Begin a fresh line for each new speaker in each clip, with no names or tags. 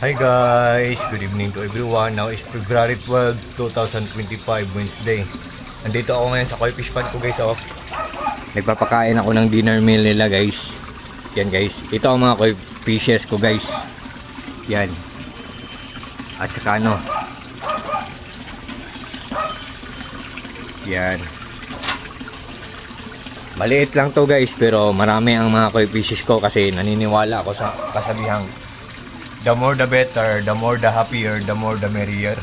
Hi guys, good evening to everyone. Now is February 12, 2025, Wednesday. Nandito ako ngayon sa koi fish pond ko guys, oh. Nagpapakain ako ng dinner meal nila guys. Yan guys, ito ang mga koi fishes ko guys. Yan. At saka ano. Yan. Maliit lang to guys, pero marami ang mga koi fishes ko kasi naniniwala ako sa kasabihang the more the better, the more the happier, the more the merrier.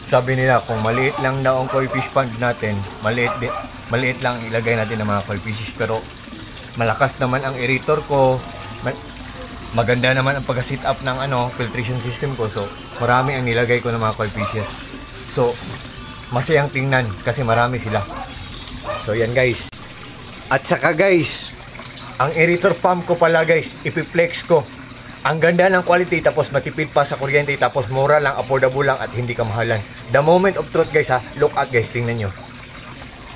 Sabi nila kung maliit lang daw ang koi fish pond natin, maliit lang ilagay natin ng mga koi fishes, pero malakas naman ang aerator ko, maganda naman ang pag-set up ng filtration system ko, so marami ang nilagay ko ng mga koi fishes. So masayang tingnan kasi marami sila. So yan guys. At saka guys, ang aerator pump ko pala guys, ipiplex ko. Ang ganda ng quality, tapos matipid pa sa kuryente, tapos mura lang, affordable lang at hindi kamahalan. The moment of truth guys ha, look at guys, tingnan nyo.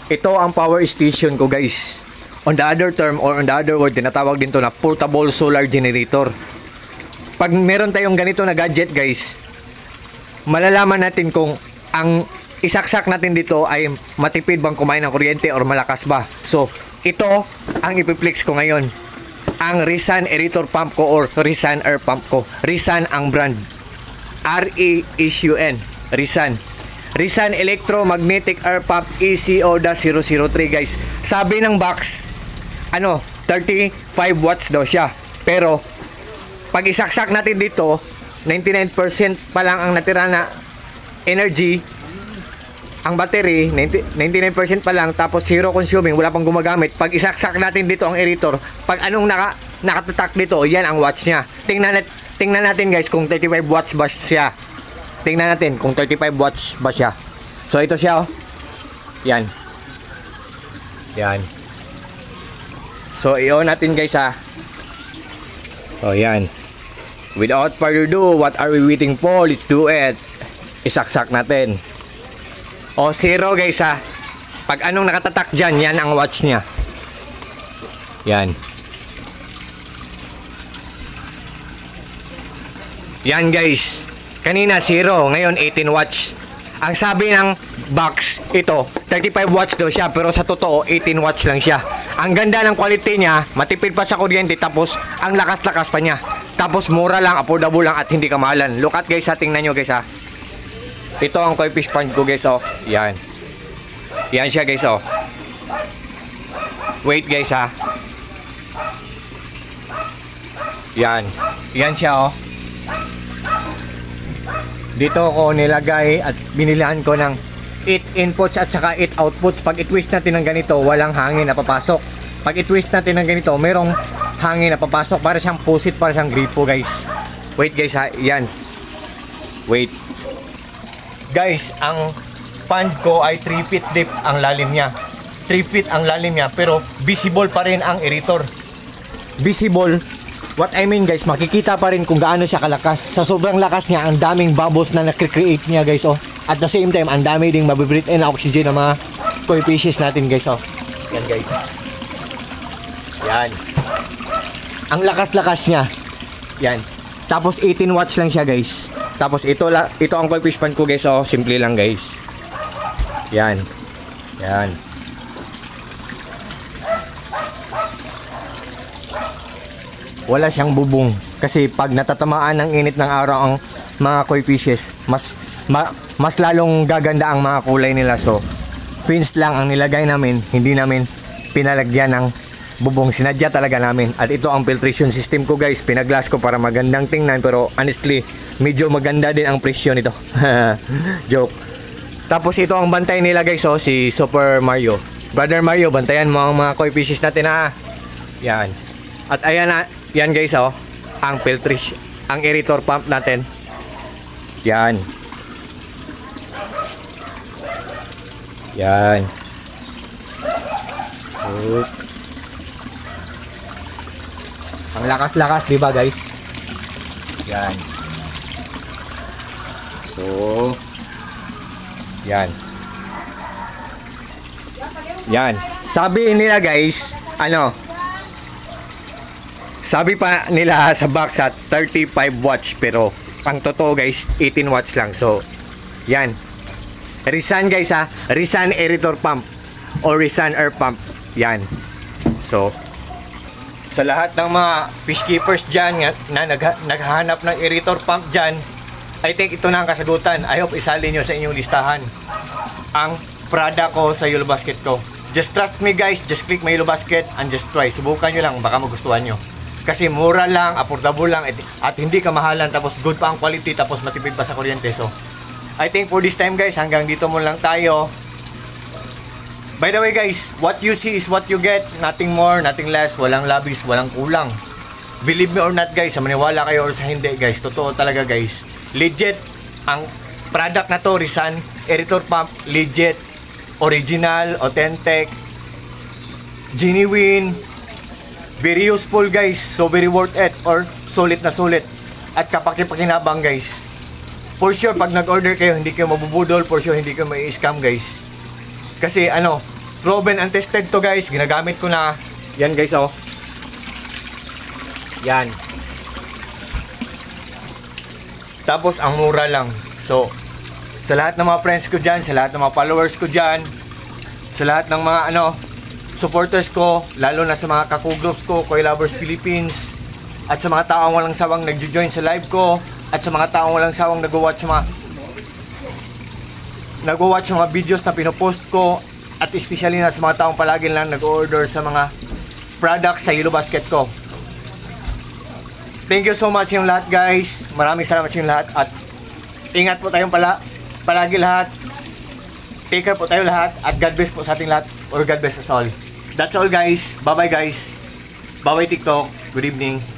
Ito ang power station ko guys. On the other term or on the other word, tinatawag din to na portable solar generator. Pag meron tayong ganito na gadget guys, malalaman natin kung ang isaksak natin dito ay matipid bang kumain ng kuryente or malakas ba. So, ito ang ipiplex ko ngayon. Ang Risan aerator pump ko or Risan air pump ko. Risan ang brand. R-E-S-U-N. Risan. Risan Electromagnetic Air Pump ECO-003 guys. Sabi ng box, 35 watts daw siya. Pero, pag isaksak natin dito, 99% pa lang ang natira na energy. Ang battery, 99% pa lang, tapos zero consuming, wala pang gumagamit. Pag isaksak natin dito ang aerator, pag anong nakatatak dito, yan ang watts niya. Tingnan natin guys kung 35 watts ba siya. Tingnan natin kung 35 watts ba siya. So ito siya, oh. Yan. Yan. So i-on natin guys ha. Oh yan. Without further ado, what are we waiting for? Let's do it. Isaksak natin. O, zero guys ha. Pag anong nakatatak dyan, yan ang watch niya. Yan. Yan guys. Kanina zero, ngayon 18 watts. Ang sabi ng box, ito 35 watts daw siya, pero sa totoo 18 watts lang siya. Ang ganda ng quality niya, matipid pa sa kuryente, tapos ang lakas-lakas pa niya. Tapos mura lang, affordable lang at hindi kamahalan. Look at guys ha, tingnan nyo guys ha. Ito ang koi fish pond ko guys, oh. Yan. Yan siya guys, oh. Wait guys ha. Yan. Yan siya, oh. Dito ko nilagay at binilihan ko ng 8 inputs at saka 8 outputs. Pag i-twist natin ng ganito, walang hangin na papasok. Pag i-twist natin ng ganito, merong hangin na papasok. Para siyang pusit, para siyang gripo guys. Wait guys ha. Yan. Wait. Guys, ang pond ko ay 3 feet deep ang lalim niya. 3 feet ang lalim niya, pero visible pa rin ang aerator. Visible. What I mean guys, makikita pa rin kung gaano siya kalakas. Sa sobrang lakas niya, ang daming bubbles na nakre-create niya guys, oh. At the same time, ang dami ding mabibreathe in na oxygen ng mga koi fishes natin guys, oh. Yan guys. Yan. Ang lakas-lakas niya. Yan. Tapos 18 watts lang siya guys. Tapos ito ang koi fish pond ko guys, oh. Simple lang guys. Yan. Yan. Wala siyang bubong kasi pag natatamaan ng init ng araw ang mga koi fishes, mas lalong gaganda ang mga kulay nila. So fins lang ang nilagay namin, hindi namin pinalagyan ng bubong, sinadya talaga namin. At ito ang filtration system ko guys, pinaglass ko para magandang tingnan, pero honestly medyo maganda din ang presyo nito. Joke. Tapos ito ang bantay nila guys, oh, si Super Mario. Brother Mario, bantayan mo ang mga koi fishes natin ha. Yan. At ayan na, yan guys, oh, ang filtration, ang aerator pump natin. Yan. Yan. Ang lakas-lakas, di ba guys? Yan. So, yan. Yan. Sabi nila guys, Sabi pa nila sa box at 35 watts pero ang totoo guys 18 watts lang. So yan, Rizan guys ha, Rizan aerator pump or Rizan air pump yan. So sa lahat ng mga fish keepers dyan na naghahanap ng aerator pump dyan, I think ito na ang kasagutan. I hope isali nyo sa inyong listahan ang product ko sa Yellow Basket ko. Just trust me guys, just click my Yellow Basket and just try. Subukan nyo lang, baka magustuhan nyo. Kasi mura lang, affordable lang, at hindi kamahalan, tapos good pa ang quality, tapos matipid pa sa kuryente. So, I think for this time guys, hanggang dito mo lang tayo. By the way guys, what you see is what you get. Nothing more, nothing less, walang labis, walang kulang. Believe me or not guys, sa maniwala kayo or sa hindi guys, totoo talaga guys. Legit, ang product na to, Rizan aerator pump, legit, original, authentic, genuine, very useful guys, so very worth it, or sulit na sulit at kapaki-pakinabang guys. For sure pag nag-order kayo hindi kayo mabubudol, for sure hindi kayo may scam guys. Kasi ano, proven and tested to guys, ginagamit ko na. Yan guys oh. Yan. Tapos ang mura lang. So sa lahat ng mga friends ko dyan, sa lahat ng mga followers ko dyan, sa lahat ng mga supporters ko, lalo na sa mga kaku-groups ko, Koi Lovers Philippines, at sa mga taong walang sawang nagjo-join sa live ko, at sa mga taong walang sawang nag-watch sa mga videos na pinopost ko, at especially na sa mga taong palagi lang nag-order sa mga products sa Yellow Basket ko. Thank you so much yung lahat guys. Maraming salamat yung lahat, at ingat po tayong palagi lahat. Take care po tayo lahat, at God bless po sa ating lahat, or God bless us all. That's all guys. Bye bye guys. Bye bye TikTok. Good evening.